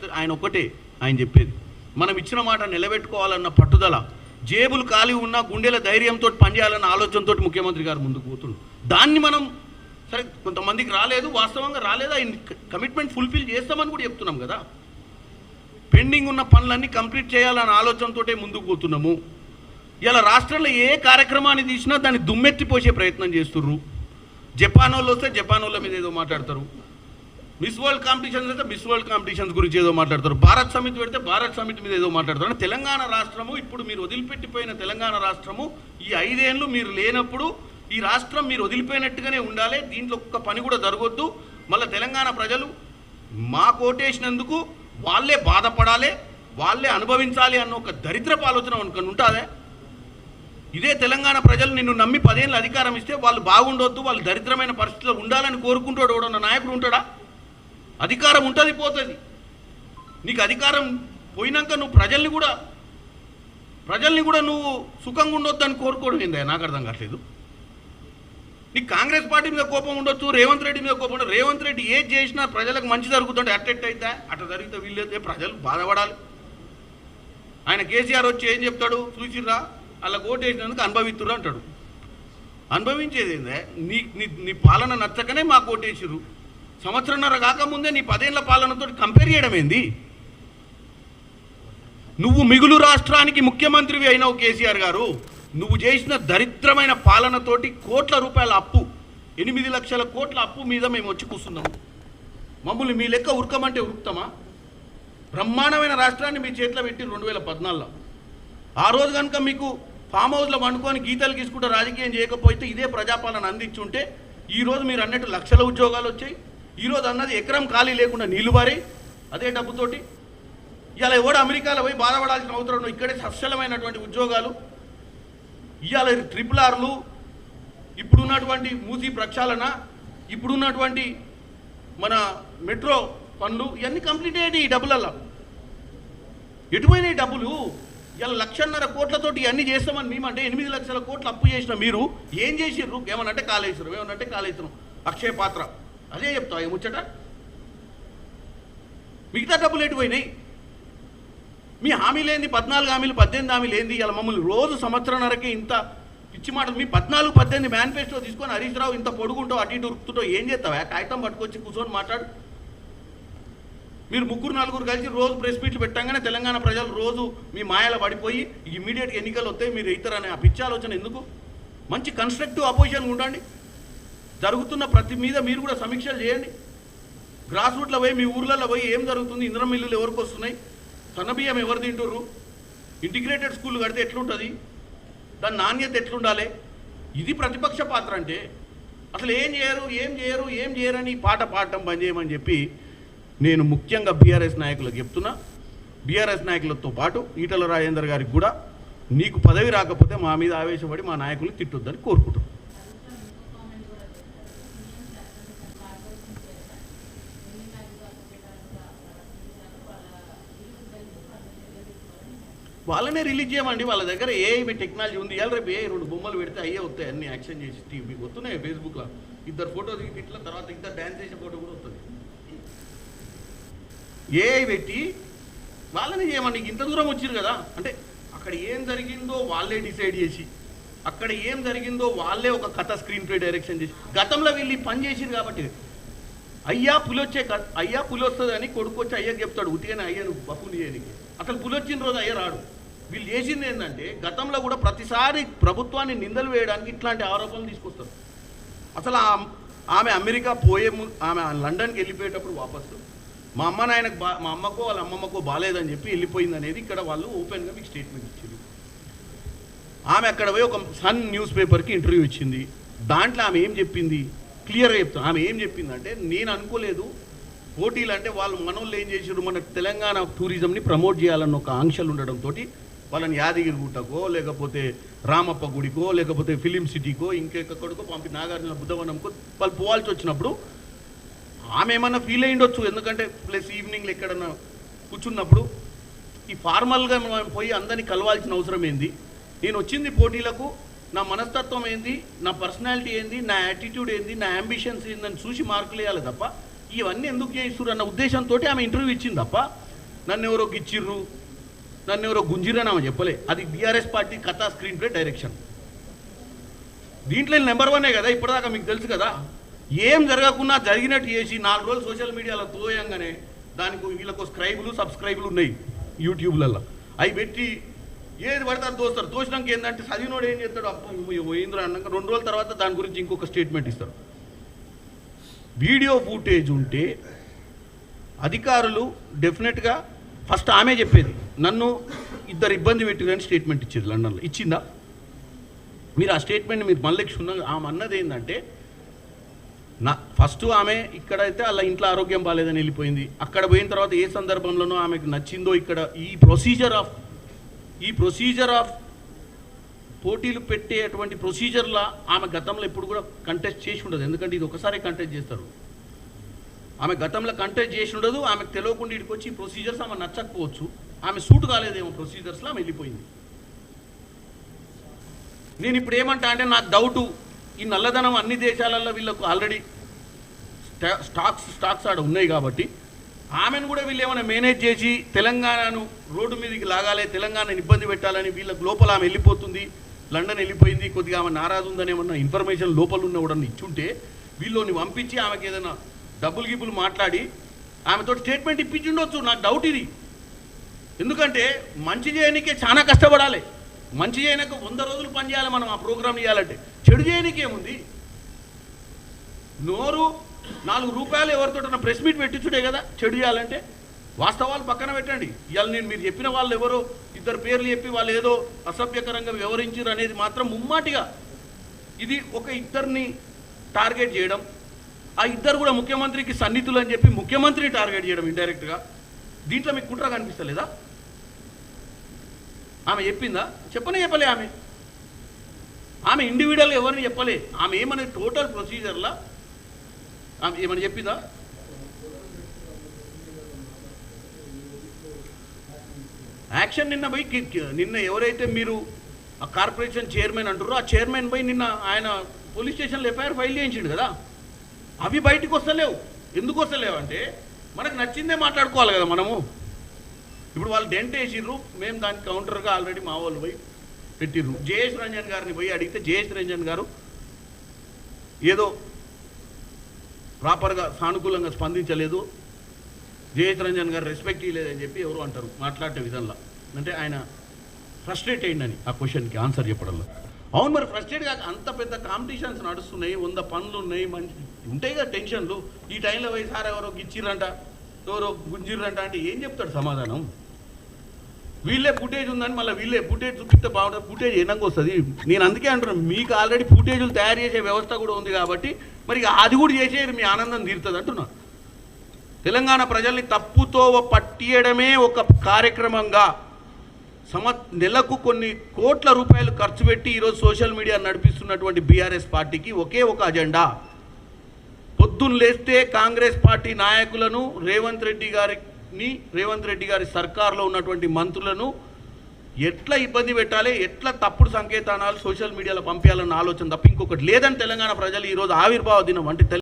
పరిస్థితి ఆయన ఒక్కటే ఆయన చెప్పేది, మనం ఇచ్చిన మాట నిలబెట్టుకోవాలన్న పట్టుదల, జేబులు ఖాళీ ఉన్న గుండెల ధైర్యంతో పనిచేయాలన్న ఆలోచనతో ముఖ్యమంత్రి గారు ముందుకు పోతుండు. దాన్ని మనం సరే కొంతమందికి రాలేదు, వాస్తవంగా రాలేదు, ఆయన కమిట్మెంట్ ఫుల్ఫిల్ చేస్తామని కూడా చెప్తున్నాం కదా. పెండింగ్ ఉన్న పనులన్నీ కంప్లీట్ చేయాలన్న ఆలోచనతో ముందుకు పోతున్నాము. ఇలా రాష్ట్రంలో ఏ కార్యక్రమాన్ని తీసినా దాన్ని దుమ్మెత్తిపోసే ప్రయత్నం చేస్తుర్రు. జపాన్ వాళ్ళు వస్తే జపాన్ వాళ్ళ మీద ఏదో మాట్లాడతారు, మిస్ వరల్డ్ కాంపిటీషన్స్ అయితే మిస్ వరల్డ్ కాంపిటీషన్స్ గురించి ఏదో మాట్లాడతారు, భారత్ సమిట్ పెడితే భారత్ సమిట్ మీద ఏదో మాట్లాడతారు. తెలంగాణ రాష్ట్రము ఇప్పుడు మీరు వదిలిపెట్టిపోయిన తెలంగాణ రాష్ట్రము ఈ 5 ఏళ్ళు మీరు లేనప్పుడు ఈ రాష్ట్రం మీరు వదిలిపోయినట్టుగానే ఉండాలి, దీంట్లో ఒక్క పని కూడా జరగొద్దు. మళ్ళీ తెలంగాణ ప్రజలు మా కోటేసినందుకు వాళ్ళే బాధపడాలి, వాళ్ళే అనుభవించాలి అన్న ఒక దరిద్రపు ఆలోచన ఉంటుందే. ఇదే తెలంగాణ ప్రజలు నిన్ను నమ్మి 10 ఏళ్ళు అధికారం ఇస్తే వాళ్ళు బాగుండొద్దు, వాళ్ళు దరిద్రమైన పరిస్థితుల్లో ఉండాలని కోరుకుంటాడు ఎవడన్న నాయకుడు ఉంటాడా? అధికారం ఉంటుంది, పోతుంది. నీకు అధికారం పోయినాక నువ్వు ప్రజల్ని కూడా నువ్వు సుఖంగా ఉండొద్దు అని కోరుకోవడం ఏందా? నాకు అర్థం కావట్లేదు. నీకు కాంగ్రెస్ పార్టీ మీద కోపం ఉండొచ్చు, రేవంత్ రెడ్డి మీద కోపం ఉండదు. రేవంత్ రెడ్డి ఏది చేసినా ప్రజలకు మంచి జరుగుతుంటే అట్టెట్టయితే అట్లా జరిగితే వీళ్ళైతే ప్రజలు బాధపడాలి. ఆయన కేసీఆర్ వచ్చి ఏం చెప్తాడు? చూసిర్రా అలా ఓటేసినందుకు అనుభవిస్తుర్రు అంటాడు. అనుభవించేది ఏందే? నీ పాలన నచ్చకనే మాకు ఓటేసిర్రు. సంవత్సరంన్నర కాకముందే నీ 10 ఏళ్ల పాలనతో కంపేర్ చేయడం ఏంది? నువ్వు మిగులు రాష్ట్రానికి ముఖ్యమంత్రివి అయినావు కేసీఆర్ గారు. నువ్వు చేసిన దరిద్రమైన పాలనతోటి కోట్ల రూపాయల అప్పు, 8 లక్షల కోట్ల అప్పు మీద మేము వచ్చి కూర్చున్నాము. మమ్మల్ని మీ లెక్క ఉరకమంటే ఉరుకుతామా? బ్రహ్మాండమైన రాష్ట్రాన్ని మీ చేతిలో పెట్టి 2014లో ఆ రోజు కనుక మీకు ఫామ్ హౌస్లో వండుకొని గీతలు గీసుకుంటూ రాజకీయం చేయకపోతే ఇదే ప్రజాపాలన అందించుంటే ఈరోజు మీరు అన్నట్టు లక్షల ఉద్యోగాలు వచ్చాయి. ఈరోజు అన్నది ఎకరం ఖాళీ లేకుండా నీళ్లు బారి అదే డబ్బుతోటి. ఇవాళ ఎవడు అమెరికాలో పోయి బాధపడాల్సిన అవసరం, ఇక్కడే సస్యలమైనటువంటి ఉద్యోగాలు. ఇవాళ RRRలు, ఇప్పుడున్నటువంటి మూసీ ప్రక్షాళన, ఇప్పుడున్నటువంటి మన మెట్రో పనులు ఇవన్నీ కంప్లీట్ అయ్యాయి. ఈ డబ్బులల్లో ఎటుపోయినాయి డబ్బులు? ఇలా 1,50,000 కోట్లతోటి ఇవన్నీ చేస్తామని మేమంటే 8 లక్షల కోట్లు అప్పు చేసిన మీరు ఏం చేసిర్రు? ఏమనంటే కాళేశ్వరం, ఏమనంటే కాళేశ్వరం, అక్షయ పాత్ర, అదే చెప్తావు ఏముచ్చట. మిగతా డబ్బులు ఎటుపోయినాయి? మీ హామీలు ఏంది? 14 హామీలు 18 హామీలు ఏంది? ఇలా మమ్మల్ని రోజు సంవత్సరంన్నరకే ఇంత పిచ్చి మాటలు. మీ 14-18 మేనిఫెస్టో తీసుకొని హరీష్ రావు ఇంత పొడుగుంటావు, అటు ఇటు ఉరుకుతుంటావు, ఏం చేస్తావా? కాగితం పట్టుకొచ్చి కూర్చొని మాట్లాడు. మీరు 3-4 కలిసి రోజు ప్రెస్ మీట్లు పెట్టంగానే తెలంగాణ ప్రజలు రోజు మీ మాయలో పడిపోయి ఇమ్మీడియట్గా ఎన్నికలు వస్తాయి మీరు ఇతరనే ఆ పిచ్చి ఆలోచన ఎందుకు? మంచి కన్స్ట్రక్టివ్ అపోజిషన్ ఉండండి. జరుగుతున్న ప్రతి మీద మీరు కూడా సమీక్షలు చేయండి. గ్రాస్ రూట్లో పోయి మీ ఊర్లలో పోయి ఏం జరుగుతుంది, ఇంధనం మిల్లులు ఎవరికి వస్తున్నాయి, సన్నబియ్యం ఎవరు తింటుర్రు, ఇంటిగ్రేటెడ్ స్కూల్ కడితే ఎట్లుంటుంది, దాని నాణ్యత ఎట్లుండాలి? ఇది ప్రతిపక్ష పాత్ర అంటే. అసలు ఏం చేయరని పాట పాడటం బంద్ చేయమని చెప్పి నేను ముఖ్యంగా బీఆర్ఎస్ నాయకులకు చెప్తున్నా. బీఆర్ఎస్ నాయకులతో పాటు ఈటల రాజేందర్ గారికి కూడా నీకు పదవి రాకపోతే మా మీద ఆవేశపడి మా నాయకులు తిట్టొద్దని కోరుకుంటున్నాను. వాళ్ళనే రిలీజ్ చేయమండి. వాళ్ళ దగ్గర ఏఐ టెక్నాలజీ ఉంది. ఇవాళ రేపు 2 బొమ్మలు పెడితే అయ్యే వస్తాయి, అన్ని యాక్షన్ చేసి టీవీ వస్తున్నాయి. ఫేస్బుక్లో 2 ఫోటో దిగి ఇట్లా తర్వాత 2 డ్యాన్స్ చేసే ఫోటో కూడా వస్తుంది. ఏఐ పెట్టి వాళ్ళని చేయమండి. ఇంత దూరం వచ్చారు కదా అంటే అక్కడ ఏం జరిగిందో వాళ్ళే డిసైడ్ చేసి, అక్కడ ఏం జరిగిందో వాళ్ళే ఒక కథ స్క్రీన్ ప్లే డైరెక్షన్ చేసి, గతంలో వీళ్ళు ఈ పని చేసిరు కాబట్టి అయ్యా పులి వస్తుంది అని కొడుకు వచ్చి అయ్యకి చెప్తాడు. ఉట్టిగానే అయ్యను బప్పుని చేయడానికి. అసలు పులి వచ్చిన రోజు అయ్య రాడు. వీళ్ళు చేసింది ఏంటంటే గతంలో కూడా ప్రతిసారి ప్రభుత్వాన్ని నిందలు వేయడానికి ఇట్లాంటి ఆరోపణలు తీసుకొస్తారు. అసలు ఆమె అమెరికా ఆమె లండన్కి వెళ్ళిపోయేటప్పుడు వాపసు మా అమ్మకో వాళ్ళ అమ్మమ్మకో బాగాలేదని చెప్పి వెళ్ళిపోయింది అనేది ఇక్కడ వాళ్ళు ఓపెన్గా మీకు స్టేట్మెంట్ ఇచ్చింది. ఆమె అక్కడ పోయి ఒక సన్ న్యూస్ పేపర్కి ఇంటర్వ్యూ ఇచ్చింది. దాంట్లో ఆమె ఏం చెప్పింది క్లియర్గా చెప్తాను. ఆమె ఏం చెప్పిందంటే, నేను అనుకోలేదు పోటీలు అంటే వాళ్ళు మనోళ్ళు ఏం చేసారు, మన తెలంగాణ టూరిజంని ప్రమోట్ చేయాలన్న ఒక ఆంక్షలు ఉండడంతో వాళ్ళని యాదగిరి గుట్టకో లేకపోతే రామప్ప గుడికో లేకపోతే ఫిలిం సిటీకో ఇంకెక్కడికో నాగార్జున బుద్ధవనంకో వాళ్ళు పోవాల్సి వచ్చినప్పుడు ఆమె ఏమన్నా ఫీల్ అయ్యిండొచ్చు. ఎందుకంటే ప్లస్ ఈవినింగ్లో ఎక్కడన్నా కూర్చున్నప్పుడు ఈ ఫార్మల్గా మనం పోయి అందరినీ కలవాల్సిన అవసరం ఏంది, నేను వచ్చింది పోటీలకు, నా మనస్తత్వం ఏంది, నా పర్సనాలిటీ ఏంది, నా యాటిట్యూడ్ ఏంది, నా అంబిషన్స్ ఏందని చూసి మార్కులు వేయాలి తప్ప ఇవన్నీ ఎందుకు చేయిస్తున్నారు అన్న ఉద్దేశంతో ఆమె ఇంటర్వ్యూ ఇచ్చింది తప్ప నన్ను ఎవరో గిచ్చిర్రు, నన్ను ఎవరో గుంజిరని ఆమె చెప్పలే. అది బీఆర్ఎస్ పార్టీ కథా స్క్రీన్ ప్లే డైరెక్షన్. దీంట్లో నెంబర్ 1 కదా ఇప్పటిదాకా మీకు తెలుసు కదా. ఏం జరగకుండా జరిగినట్టు చేసి 4 రోజులు సోషల్ మీడియాలో తోయంగానే దానికి వీళ్ళకు స్క్రైబులు సబ్స్క్రైబులు ఉన్నాయి యూట్యూబ్లలో. అవి పెట్టి ఏది పడతారు దోస్తారు. దోషణంకి ఏంటంటే చదివినోడు ఏం చేస్తాడు, పోయింద్ర అన్నాక 2 రోజుల తర్వాత దాని గురించి ఇంకొక స్టేట్మెంట్ ఇస్తారు. వీడియో ఫుటేజ్ ఉంటే అధికారులు డెఫినెట్గా ఫస్ట్ ఆమె చెప్పేది, నన్ను 2 ఇబ్బంది పెట్టిరని స్టేట్మెంట్ ఇచ్చేది లండన్లో. ఇచ్చిందా? మీరు ఆ స్టేట్మెంట్ మీరు మళ్ళీ ఆమె అన్నది ఏంటంటే, ఫస్ట్ ఆమె ఇక్కడైతే అలా ఇంట్లో ఆరోగ్యం బాగాలేదని వెళ్ళిపోయింది. అక్కడ పోయిన తర్వాత ఏ సందర్భంలోనో ఆమెకు నచ్చిందో ఇక్కడ ఈ ప్రొసీజర్ ఆఫ్ పోటీలు పెట్టేటువంటి ప్రొసీజర్లా ఆమె గతంలో ఎప్పుడు కూడా కంటెస్ట్ చేసి ఉండదు. ఎందుకంటే ఇది ఒకసారి కంటెస్ట్ చేస్తారు. ఆమె గతంలో కంటెస్ట్ చేసి ఉండదు. ఆమెకు తెలియకుండా ఇక్కడికి వచ్చి ప్రొసీజర్స్ ఆమె నచ్చకపోవచ్చు, ఆమె సూట్ కాలేదేమో ప్రొసీజర్స్లో ఆమె వెళ్ళిపోయింది. నేను ఇప్పుడు ఏమంటా అంటే నాకు డౌటు, ఈ నల్లధనం అన్ని దేశాలలో వీళ్ళకు ఆల్రెడీ స్టాక్స్ ఆడ ఉన్నాయి కాబట్టి ఆమెను కూడా వీళ్ళు ఏమైనా మేనేజ్ చేసి తెలంగాణను రోడ్డు మీదకి లాగాలి, తెలంగాణను ఇబ్బంది పెట్టాలని వీళ్ళకి లోపల ఆమె వెళ్ళిపోతుంది, లండన్ వెళ్ళిపోయింది, కొద్దిగా ఆమె నారాజు ఉందని ఏమన్నా ఇన్ఫర్మేషన్ లోపల ఉన్న కూడా ఇచ్చుంటే వీళ్ళని పంపించి ఆమెకి ఏదైనా డబ్బులు గిబ్బులు మాట్లాడి ఆమెతో స్టేట్మెంట్ ఇప్పించుండొచ్చు. నాకు డౌట్ ఇది. ఎందుకంటే మంచి చేయడానికే చాలా కష్టపడాలి. మంచి చేయడానికి 100 రోజులు పనిచేయాలి మనం ఆ ప్రోగ్రామ్ చేయాలంటే. చెడు చేయడానికి ఏముంది? నోరు 4 రూపాయలు ఎవరితోటన్నా ప్రెస్ మీట్ పెట్టించుడే కదా చెడు చేయాలంటే. వాస్తవాలు పక్కన పెట్టండి. ఇవాళ నేను మీరు చెప్పిన వాళ్ళు ఎవరో 2 పేర్లు చెప్పి వాళ్ళు ఏదో అసభ్యకరంగా వివరించారు అనేది మాత్రం ముమ్మాటిగా ఇది ఒక 2ని టార్గెట్ చేయడం, ఆ 2 కూడా ముఖ్యమంత్రికి సన్నిహితులు అని చెప్పి ముఖ్యమంత్రిని టార్గెట్ చేయడం ఇండైరెక్ట్గా. దీంట్లో మీకు కుట్ర కనిపిస్తలేదా? ఆమె చెప్పిందా? చెప్పలే. ఆమె ఇండివిజువల్గా ఎవరిని చెప్పలే. ఆమె ఏమనే టోటల్ ప్రొసీజర్లా ఆమె ఏమని చెప్పిందా? యాక్షన్ నిన్న ఎవరైతే మీరు ఆ కార్పొరేషన్ చైర్మన్ అంటారో ఆ చైర్మన్ పోయి నిన్న ఆయన పోలీస్ స్టేషన్లో ఎఫ్ఐఆర్ ఫైల్ చేయించిండు కదా. అవి బయటికి వస్తలేవు. ఎందుకు వస్తలేవు అంటే మనకు నచ్చిందే మాట్లాడుకోవాలి కదా మనము. ఇప్పుడు వాళ్ళు డెంట్ వేసిర్రు, మేము దానికి కౌంటర్గా ఆల్రెడీ మా వాళ్ళు పోయి పెట్టిర్రు. జయేష్ రంజన్ గారిని పోయి అడిగితే జయేష్ రంజన్ గారు ఏదో ప్రాపర్గా సానుకూలంగా స్పందించలేదు, జయేష్ రంజన్ గారు రెస్పెక్ట్ ఇవ్వలేదని చెప్పి ఎవరు అంటారు మాట్లాడే విధంలో. అంటే ఆయన ఫ్రస్ట్రేట్ అయ్యిందని ఆ క్వశ్చన్కి ఆన్సర్ చెప్పడంలో. అవును, మరి ఫ్రస్ట్రేట్ కాక అంత పెద్ద కాంపిటీషన్స్ నడుస్తున్నాయి, 100 పనులు ఉన్నాయి, మంచి ఉంటాయి కదా టెన్షన్లు. ఈ టైంలో పోయి సార్ ఎవరో గిచ్చిర్రంట, ఎవరో గుంజిర్రంట అంటే ఏం చెప్తాడు సమాధానం? వీళ్ళే ఫుటేజ్ ఉందని మళ్ళీ వీళ్ళే ఫుటేజ్ చూపిస్తే బాగుంటుంది. ఫుటేజ్ ఏనంగా వస్తుంది. నేను అందుకే అంటున్నాను, మీకు ఆల్రెడీ ఫుటేజ్లు తయారు చేసే వ్యవస్థ కూడా ఉంది కాబట్టి మరి అది కూడా చేసేది మీ ఆనందం తీరుతుంది అంటున్నాను. తెలంగాణ ప్రజల్ని తప్పుతో పట్టియడమే ఒక కార్యక్రమంగా నెలకు కొన్ని కోట్ల రూపాయలు ఖర్చు పెట్టి ఈరోజు సోషల్ మీడియా నడిపిస్తున్నటువంటి బీఆర్ఎస్ పార్టీకి ఒకే ఒక అజెండా. పొద్దున్న లేస్తే కాంగ్రెస్ పార్టీ నాయకులను రేవంత్ రెడ్డి గారి సర్కార్లో ఉన్నటువంటి మంత్రులను ఎట్లా ఇబ్బంది పెట్టాలి, ఎట్లా తప్పుడు సంకేతాలు సోషల్ మీడియాలో పంపించాలన్న ఆలోచన తప్ప ఇంకొకటి లేదని తెలంగాణ ప్రజలు ఈరోజు ఆవిర్భావ దినం అంటే